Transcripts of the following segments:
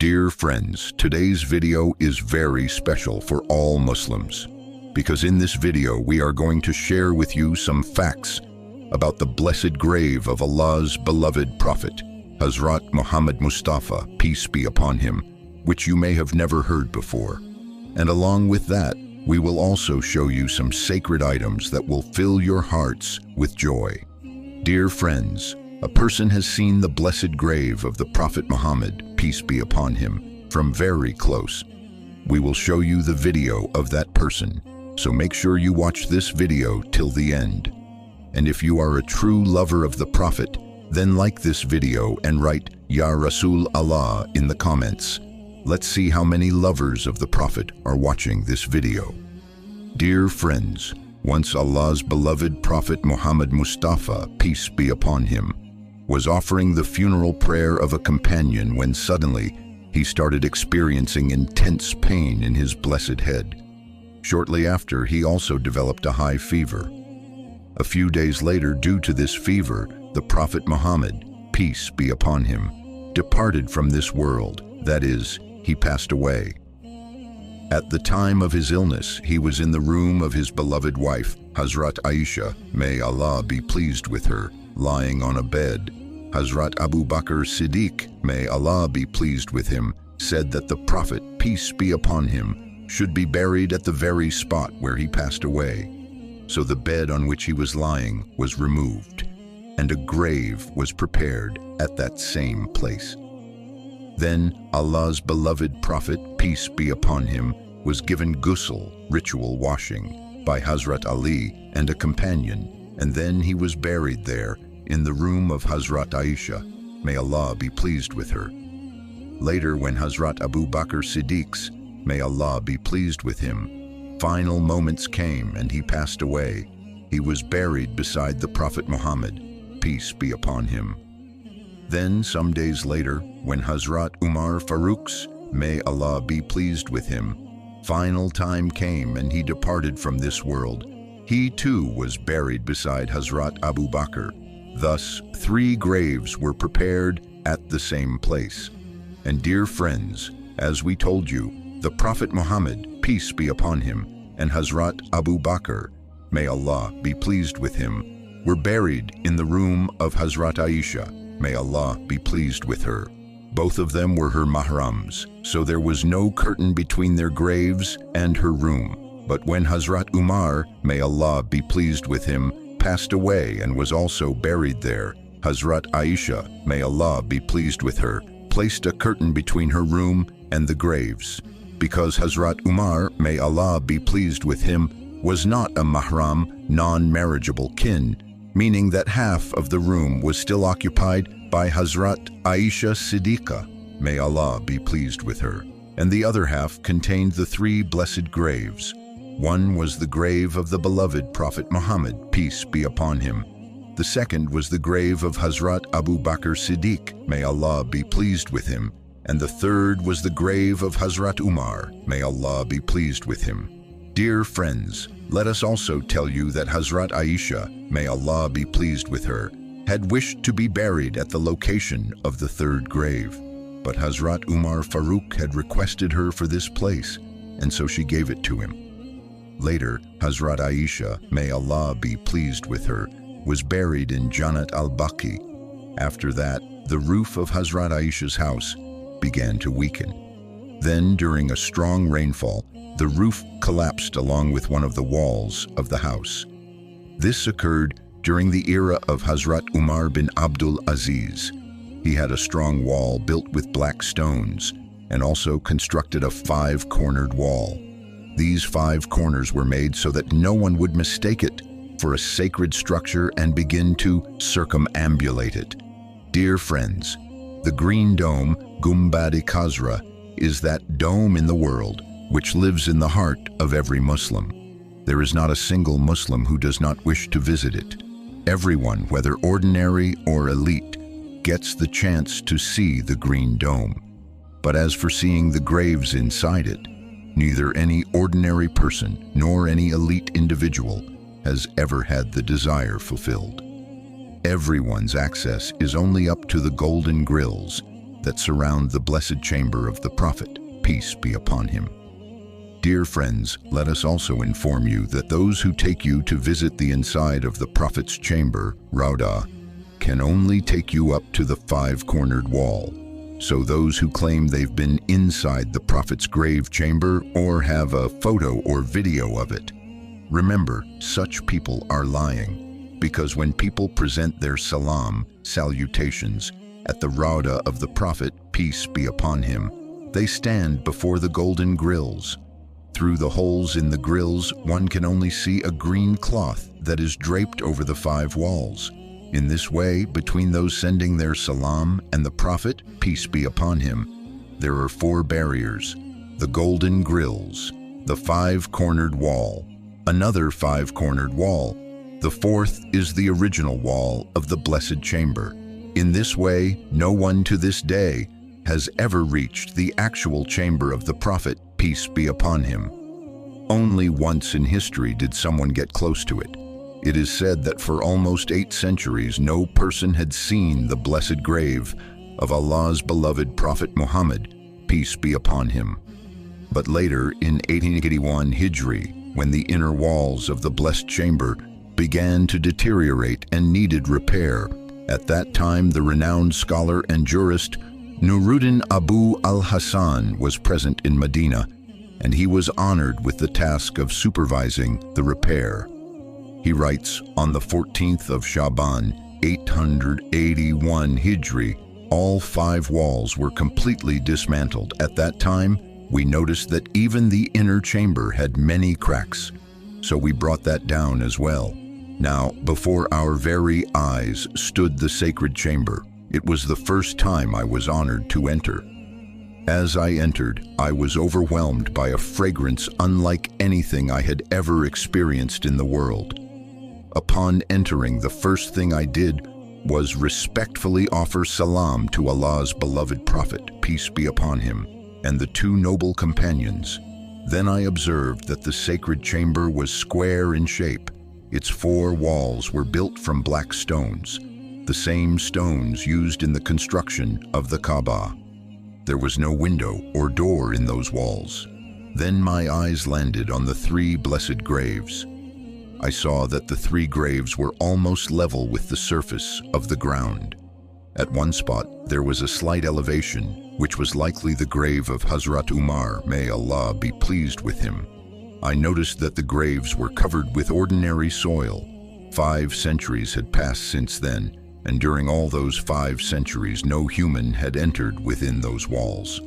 Dear friends, today's video is very special for all Muslims, because in this video we are going to share with you some facts about the blessed grave of Allah's beloved Prophet, Hazrat Muhammad Mustafa, peace be upon him, which you may have never heard before. And along with that, we will also show you some sacred items that will fill your hearts with joy. Dear friends, a person has seen the blessed grave of the Prophet Muhammad, peace be upon him, from very close. We will show you the video of that person, so make sure you watch this video till the end. And if you are a true lover of the Prophet, then like this video and write Ya Rasul Allah in the comments. Let's see how many lovers of the Prophet are watching this video. Dear friends, once Allah's beloved Prophet Muhammad Mustafa, peace be upon him, was offering the funeral prayer of a companion when suddenly he started experiencing intense pain in his blessed head. Shortly after, he also developed a high fever. A few days later, due to this fever, the Prophet Muhammad, peace be upon him, departed from this world, that is, he passed away. At the time of his illness, he was in the room of his beloved wife, Hazrat Aisha, may Allah be pleased with her, lying on a bed. Hazrat Abu Bakr Siddiq, may Allah be pleased with him, said that the Prophet, peace be upon him, should be buried at the very spot where he passed away. So the bed on which he was lying was removed, and a grave was prepared at that same place. Then Allah's beloved Prophet, peace be upon him, was given ghusl, ritual washing, by Hazrat Ali and a companion, and then he was buried there in the room of Hazrat Aisha, may Allah be pleased with her. Later, when Hazrat Abu Bakr Siddiq's, may Allah be pleased with him, final moments came and he passed away, he was buried beside the Prophet Muhammad, peace be upon him. Then, some days later, when Hazrat Umar Farooq's, may Allah be pleased with him, final time came and he departed from this world, he too was buried beside Hazrat Abu Bakr. Thus, 3 graves were prepared at the same place. And dear friends, as we told you, the Prophet Muhammad, peace be upon him, and Hazrat Abu Bakr, may Allah be pleased with him, were buried in the room of Hazrat Aisha, may Allah be pleased with her. Both of them were her mahrams, so there was no curtain between their graves and her room. But when Hazrat Umar, may Allah be pleased with him, passed away and was also buried there, Hazrat Aisha, may Allah be pleased with her, placed a curtain between her room and the graves, because Hazrat Umar, may Allah be pleased with him, was not a mahram, non-marriageable kin, meaning that half of the room was still occupied by Hazrat Aisha Siddiqa, may Allah be pleased with her, and the other half contained the 3 blessed graves. One was the grave of the beloved Prophet Muhammad, peace be upon him. The second was the grave of Hazrat Abu Bakr Siddiq, may Allah be pleased with him. And the third was the grave of Hazrat Umar, may Allah be pleased with him. Dear friends, let us also tell you that Hazrat Aisha, may Allah be pleased with her, had wished to be buried at the location of the 3rd grave. But Hazrat Umar Farooq had requested her for this place, and so she gave it to him. Later, Hazrat Aisha, may Allah be pleased with her, was buried in Jannat al-Baqi. After that, the roof of Hazrat Aisha's house began to weaken. Then, during a strong rainfall, the roof collapsed along with one of the walls of the house. This occurred during the era of Hazrat Umar bin Abdul Aziz. He had a strong wall built with black stones and also constructed a 5-cornered wall. These 5 corners were made so that no one would mistake it for a sacred structure and begin to circumambulate it. Dear friends, the green dome, Gumbad-e-Khazra, is that dome in the world which lives in the heart of every Muslim. There is not a single Muslim who does not wish to visit it. Everyone, whether ordinary or elite, gets the chance to see the green dome. But as for seeing the graves inside it, neither any ordinary person nor any elite individual has ever had the desire fulfilled. Everyone's access is only up to the golden grills, that surround the blessed chamber of the Prophet, peace be upon him. Dear friends, let us also inform you that those who take you to visit the inside of the Prophet's chamber, Rauda, can only take you up to the five-cornered wall. So those who claim they've been inside the Prophet's grave chamber or have a photo or video of it, remember, such people are lying, because when people present their salam, salutations, at the Rauda of the Prophet, peace be upon him, they stand before the golden grills. Through the holes in the grills, one can only see a green cloth that is draped over the five walls. In this way, between those sending their salam and the Prophet, peace be upon him, there are four barriers: the golden grills, the five-cornered wall, another five-cornered wall. The fourth is the original wall of the blessed chamber. In this way, no one to this day has ever reached the actual chamber of the Prophet, peace be upon him. Only once in history did someone get close to it. It is said that for almost 8 centuries no person had seen the blessed grave of Allah's beloved Prophet Muhammad, peace be upon him. But later, in 1881 Hijri, when the inner walls of the blessed chamber began to deteriorate and needed repair, at that time the renowned scholar and jurist Nuruddin Abu al-Hassan was present in Madinah, and he was honored with the task of supervising the repair. He writes, on the 14th of Shaban, 881 Hijri, all 5 walls were completely dismantled. At that time, we noticed that even the inner chamber had many cracks, so we brought that down as well. Now, before our very eyes stood the sacred chamber. It was the first time I was honored to enter. As I entered, I was overwhelmed by a fragrance unlike anything I had ever experienced in the world. Upon entering, the first thing I did was respectfully offer salam to Allah's beloved Prophet, peace be upon him, and the 2 noble companions. Then I observed that the sacred chamber was square in shape. Its 4 walls were built from black stones, the same stones used in the construction of the Kaaba. There was no window or door in those walls. Then my eyes landed on the 3 blessed graves. I saw that the 3 graves were almost level with the surface of the ground. At one spot, there was a slight elevation, which was likely the grave of Hazrat Umar, may Allah be pleased with him. I noticed that the graves were covered with ordinary soil. 5 centuries had passed since then, and during all those 5 centuries no human had entered within those walls.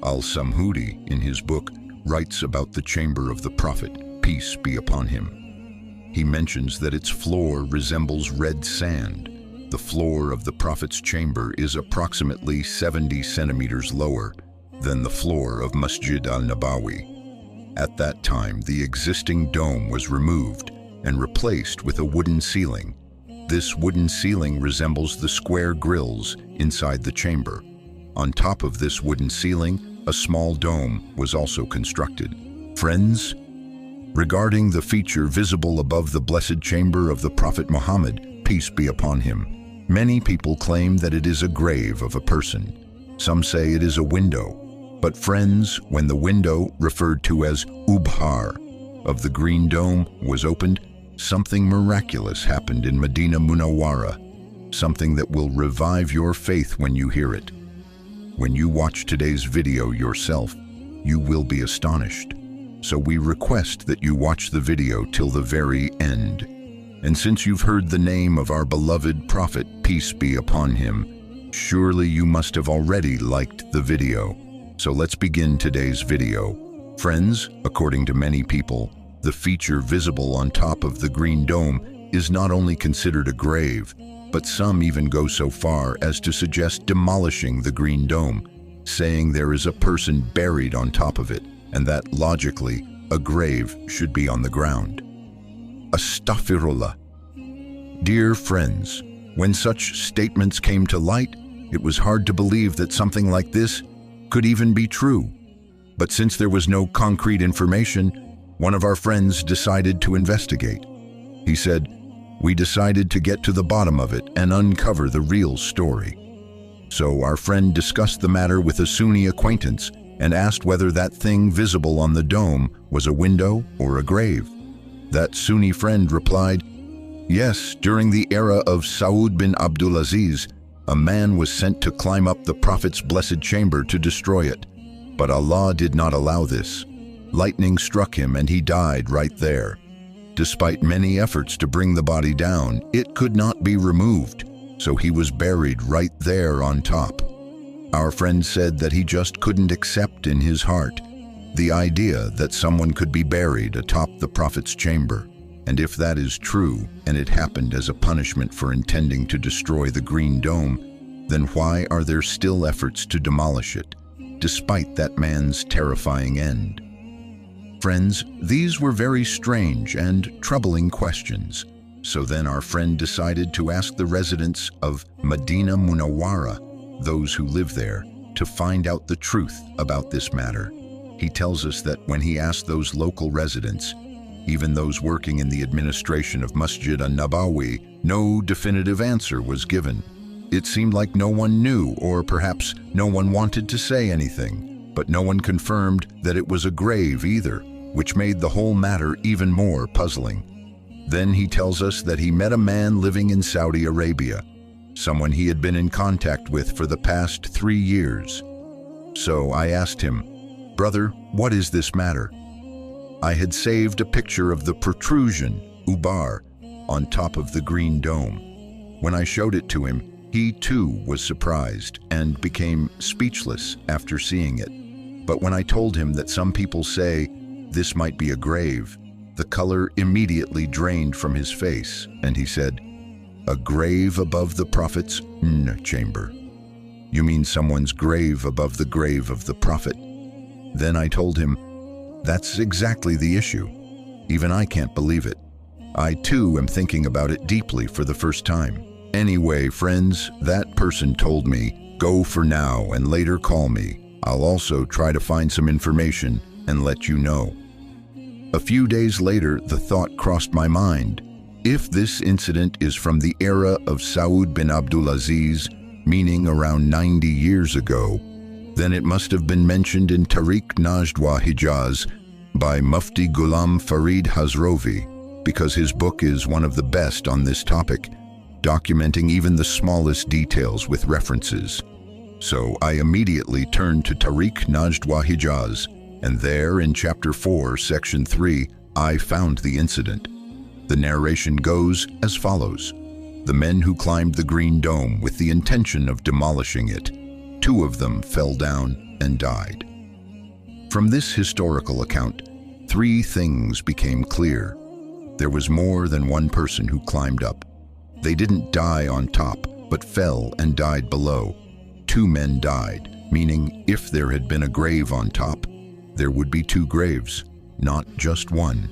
Al-Samhudi, in his book, writes about the chamber of the Prophet, peace be upon him. He mentions that its floor resembles red sand. The floor of the Prophet's chamber is approximately 70 centimeters lower than the floor of Masjid al-Nabawi. At that time, the existing dome was removed and replaced with a wooden ceiling. This wooden ceiling resembles the square grills inside the chamber. On top of this wooden ceiling, a small dome was also constructed. Friends, regarding the feature visible above the blessed chamber of the Prophet Muhammad, peace be upon him, many people claim that it is a grave of a person. Some say it is a window. But friends, when the window, referred to as Ubhar, of the green dome was opened, something miraculous happened in Madinah Munawwara, something that will revive your faith when you hear it. When you watch today's video yourself, you will be astonished. So we request that you watch the video till the very end. And since you've heard the name of our beloved Prophet, peace be upon him, surely you must have already liked the video. So let's begin today's video. Friends, according to many people, the feature visible on top of the green dome is not only considered a grave, but some even go so far as to suggest demolishing the green dome, saying there is a person buried on top of it, and that, logically, a grave should be on the ground. Astaghfirullah. Dear friends, when such statements came to light, it was hard to believe that something like this could even be true. But since there was no concrete information, one of our friends decided to investigate. He said, "We decided to get to the bottom of it and uncover the real story." So our friend discussed the matter with a Sunni acquaintance and asked whether that thing visible on the dome was a window or a grave. That Sunni friend replied, "Yes, during the era of Saud bin Abdulaziz, a man was sent to climb up the Prophet's blessed chamber to destroy it. But Allah did not allow this. Lightning struck him and he died right there. Despite many efforts to bring the body down, it could not be removed, so he was buried right there on top." Our friend said that he just couldn't accept in his heart the idea that someone could be buried atop the Prophet's chamber. And if that is true, and it happened as a punishment for intending to destroy the Green Dome, then why are there still efforts to demolish it, despite that man's terrifying end? Friends, these were very strange and troubling questions. So then our friend decided to ask the residents of Madinah Munawwara, those who live there, to find out the truth about this matter. He tells us that when he asked those local residents, even those working in the administration of Masjid an-Nabawi, no definitive answer was given. It seemed like no one knew, or perhaps no one wanted to say anything, but no one confirmed that it was a grave either, which made the whole matter even more puzzling. Then he tells us that he met a man living in Saudi Arabia, someone he had been in contact with for the past 3 years. So I asked him, "Brother, what is this matter?" I had saved a picture of the protrusion, Ubar, on top of the Green Dome. When I showed it to him, he too was surprised and became speechless after seeing it. But when I told him that some people say this might be a grave, the color immediately drained from his face, and he said, "A grave above the Prophet's chamber? You mean someone's grave above the grave of the Prophet?" Then I told him, "That's exactly the issue. Even I can't believe it. I too am thinking about it deeply for the first time." Anyway, friends, that person told me, "Go for now and later call me. I'll also try to find some information and let you know." A few days later, the thought crossed my mind. If this incident is from the era of Saud bin Abdulaziz, meaning around 90 years ago, then it must have been mentioned in Tariq Najdwa Hijaz by Mufti Ghulam Farid Hazrovi, because his book is one of the best on this topic, documenting even the smallest details with references. So I immediately turned to Tariq Najdwa Hijaz, and there in chapter 4, section 3, I found the incident. The narration goes as follows. The men who climbed the Green Dome with the intention of demolishing it, 2 of them fell down and died. From this historical account, 3 things became clear. There was more than one person who climbed up. They didn't die on top, but fell and died below. 2 men died, meaning if there had been a grave on top, there would be 2 graves, not just one.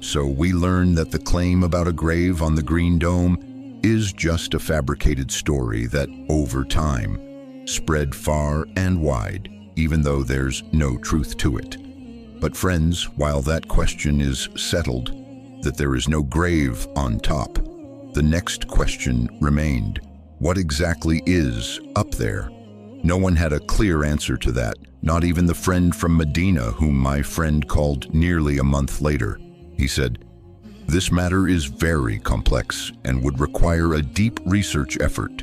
So we learn that the claim about a grave on the Green Dome is just a fabricated story that, over time, spread far and wide, even though there's no truth to it. But friends, while that question is settled, that there is no grave on top, the next question remained. What exactly is up there? No one had a clear answer to that, not even the friend from Medina whom my friend called nearly a month later. He said, "This matter is very complex and would require a deep research effort."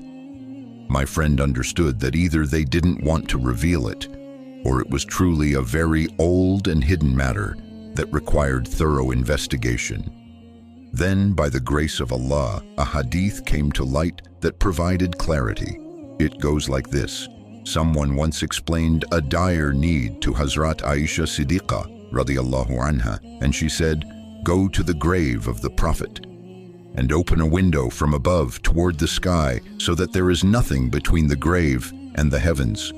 My friend understood that either they didn't want to reveal it, or it was truly a very old and hidden matter that required thorough investigation. Then, by the grace of Allah, a hadith came to light that provided clarity. It goes like this. Someone once explained a dire need to Hazrat Aisha Siddiqa, radiyallahu anha, and she said, "Go to the grave of the Prophet and open a window from above toward the sky so that there is nothing between the grave and the heavens."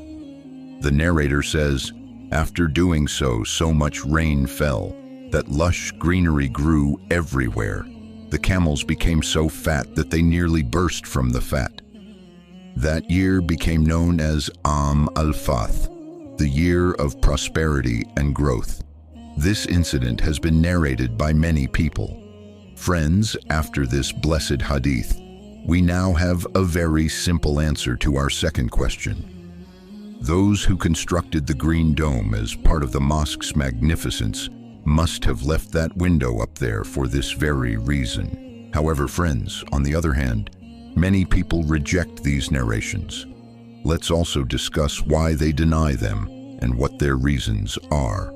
The narrator says, after doing so, so much rain fell that lush greenery grew everywhere. The camels became so fat that they nearly burst from the fat. That year became known as Am al-Fath, the year of prosperity and growth. This incident has been narrated by many people. Friends, after this blessed hadith, We now have a very simple answer to our second question. Those who constructed the Green Dome as part of the mosque's magnificence must have left that window up there for this very reason. However, friends, on the other hand, many people reject these narrations. Let's also discuss why they deny them and what their reasons are.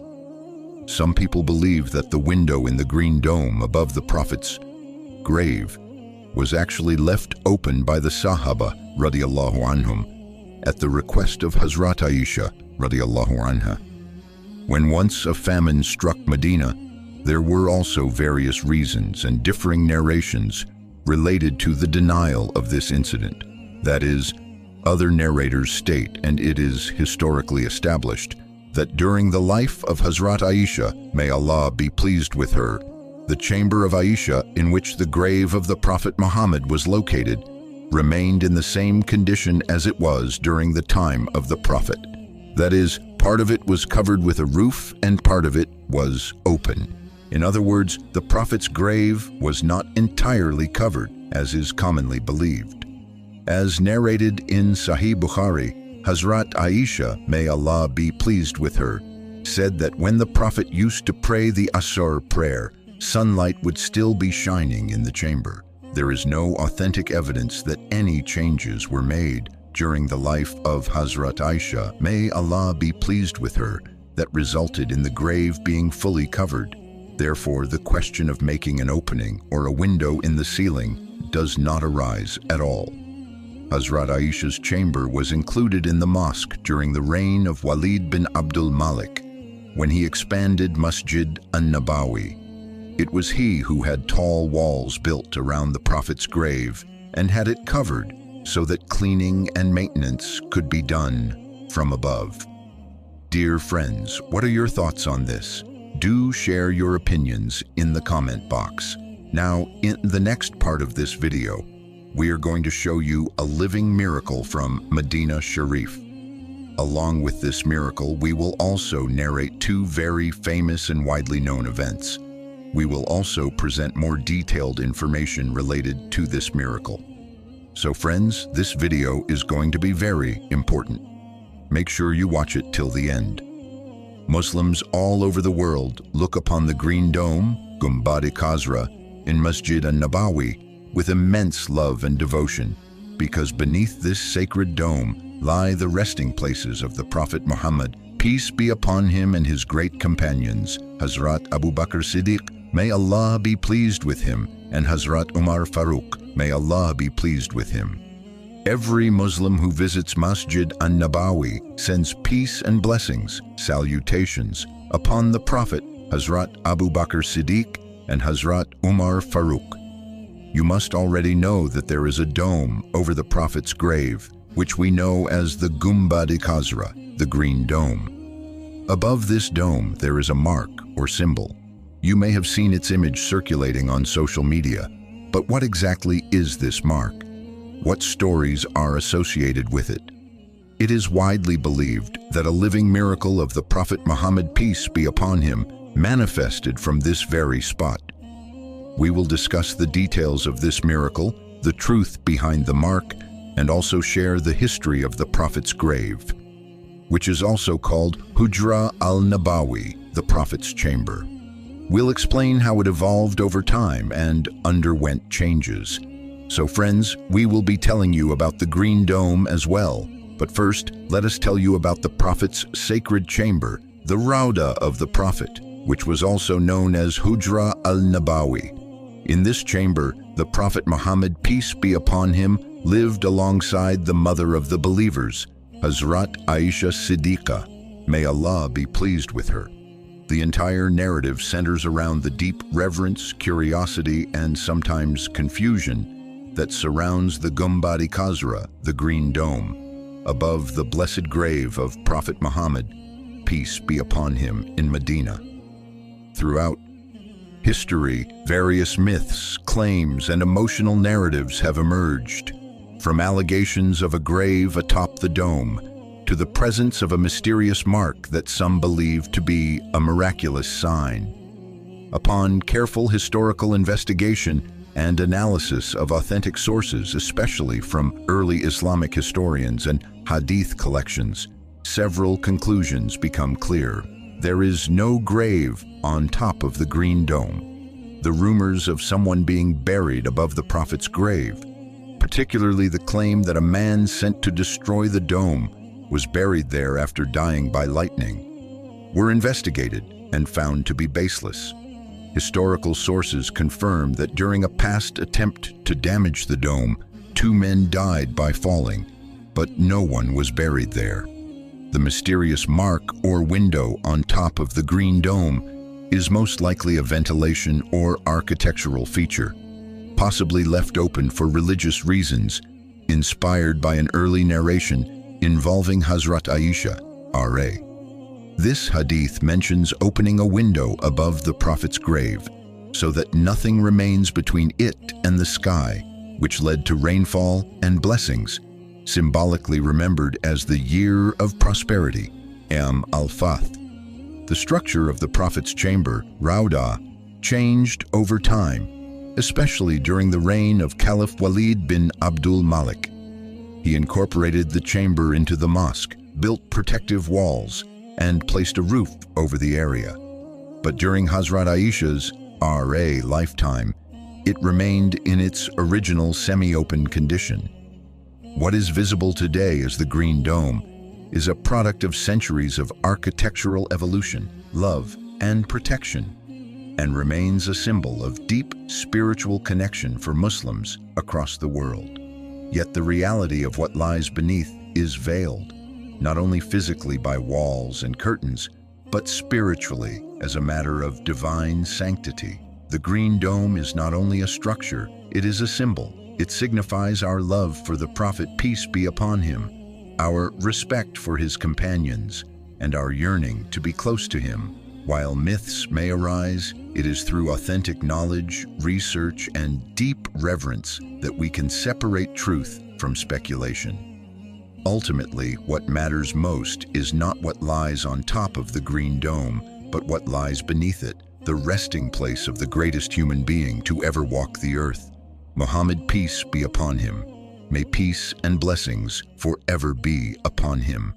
Some people believe that the window in the Green Dome above the Prophet's grave was actually left open by the Sahaba radiallahu anhum at the request of Hazrat Aisha radiallahu anha. When once a famine struck Medina, there were also various reasons and differing narrations related to the denial of this incident. That is, other narrators state, and it is historically established, that during the life of Hazrat Aisha, may Allah be pleased with her, the chamber of Aisha in which the grave of the Prophet Muhammad was located remained in the same condition as it was during the time of the Prophet. That is, part of it was covered with a roof and part of it was open. In other words, the Prophet's grave was not entirely covered, as is commonly believed. As narrated in Sahih Bukhari, Hazrat Aisha, may Allah be pleased with her, said that when the Prophet used to pray the Asr prayer, sunlight would still be shining in the chamber. There is no authentic evidence that any changes were made during the life of Hazrat Aisha, may Allah be pleased with her, that resulted in the grave being fully covered. Therefore, the question of making an opening or a window in the ceiling does not arise at all. Hazrat Aisha's chamber was included in the mosque during the reign of Walid bin Abdul Malik, when he expanded Masjid an-Nabawi. It was he who had tall walls built around the Prophet's grave and had it covered so that cleaning and maintenance could be done from above. Dear friends, what are your thoughts on this? Do share your opinions in the comment box. Now, in the next part of this video, we are going to show you a living miracle from Madinah Sharif. Along with this miracle, we will also narrate two very famous and widely known events. We will also present more detailed information related to this miracle. So friends, this video is going to be very important. Make sure you watch it till the end. Muslims all over the world look upon the Green Dome, Gumbad-e Khazra, in Masjid an-Nabawi with immense love and devotion, because beneath this sacred dome lie the resting places of the Prophet Muhammad, peace be upon him, and his great companions, Hazrat Abu Bakr Siddiq, may Allah be pleased with him, and Hazrat Umar Farooq, may Allah be pleased with him. Every Muslim who visits Masjid an-Nabawi sends peace and blessings, salutations, upon the Prophet, Hazrat Abu Bakr Siddiq, and Hazrat Umar Farooq. You must already know that there is a dome over the Prophet's grave, which we know as the Gumbad-e Khazra, the Green Dome. Above this dome, there is a mark or symbol. You may have seen its image circulating on social media, but what exactly is this mark? What stories are associated with it? It is widely believed that a living miracle of the Prophet Muhammad, peace be upon him, manifested from this very spot. We will discuss the details of this miracle, the truth behind the mark, and also share the history of the Prophet's grave, which is also called Hujra al-Nabawi, the Prophet's chamber. We'll explain how it evolved over time and underwent changes. So friends, we will be telling you about the Green Dome as well. But first, let us tell you about the Prophet's sacred chamber, the Rauda of the Prophet, which was also known as Hujra al-Nabawi. In this chamber, the Prophet Muhammad, peace be upon him, lived alongside the mother of the believers, Hazrat Aisha Siddiqa. May Allah be pleased with her. The entire narrative centers around the deep reverence, curiosity, and sometimes confusion that surrounds the Gumbad-e Khazra, the Green Dome, above the blessed grave of Prophet Muhammad, peace be upon him, in Medina. Throughout history, various myths, claims, and emotional narratives have emerged, from allegations of a grave atop the dome to the presence of a mysterious mark that some believe to be a miraculous sign. Upon careful historical investigation and analysis of authentic sources, especially from early Islamic historians and hadith collections, several conclusions become clear. There is no grave on top of the Green Dome. The rumors of someone being buried above the Prophet's grave, particularly the claim that a man sent to destroy the dome was buried there after dying by lightning, were investigated and found to be baseless. Historical sources confirm that during a past attempt to damage the dome, 2 men died by falling, but no one was buried there. The mysterious mark or window on top of the Green Dome is most likely a ventilation or architectural feature, possibly left open for religious reasons, inspired by an early narration involving Hazrat Aisha, R.A. This hadith mentions opening a window above the Prophet's grave so that nothing remains between it and the sky, which led to rainfall and blessings, symbolically remembered as the year of prosperity, Am al-Fath. The structure of the Prophet's chamber, Rauda, changed over time, especially during the reign of Caliph Walid bin Abdul Malik. He incorporated the chamber into the mosque, built protective walls, and placed a roof over the area. But during Hazrat Aisha's R.A. lifetime, it remained in its original semi-open condition. What is visible today as the Green Dome is a product of centuries of architectural evolution, love, and protection, and remains a symbol of deep spiritual connection for Muslims across the world. Yet the reality of what lies beneath is veiled, not only physically by walls and curtains, but spiritually as a matter of divine sanctity. The Green Dome is not only a structure, it is a symbol. It signifies our love for the Prophet, peace be upon him, our respect for his companions, and our yearning to be close to him. While myths may arise, it is through authentic knowledge, research, and deep reverence that we can separate truth from speculation. Ultimately, what matters most is not what lies on top of the Green Dome, but what lies beneath it, the resting place of the greatest human being to ever walk the earth. Muhammad, peace be upon him. May peace and blessings forever be upon him.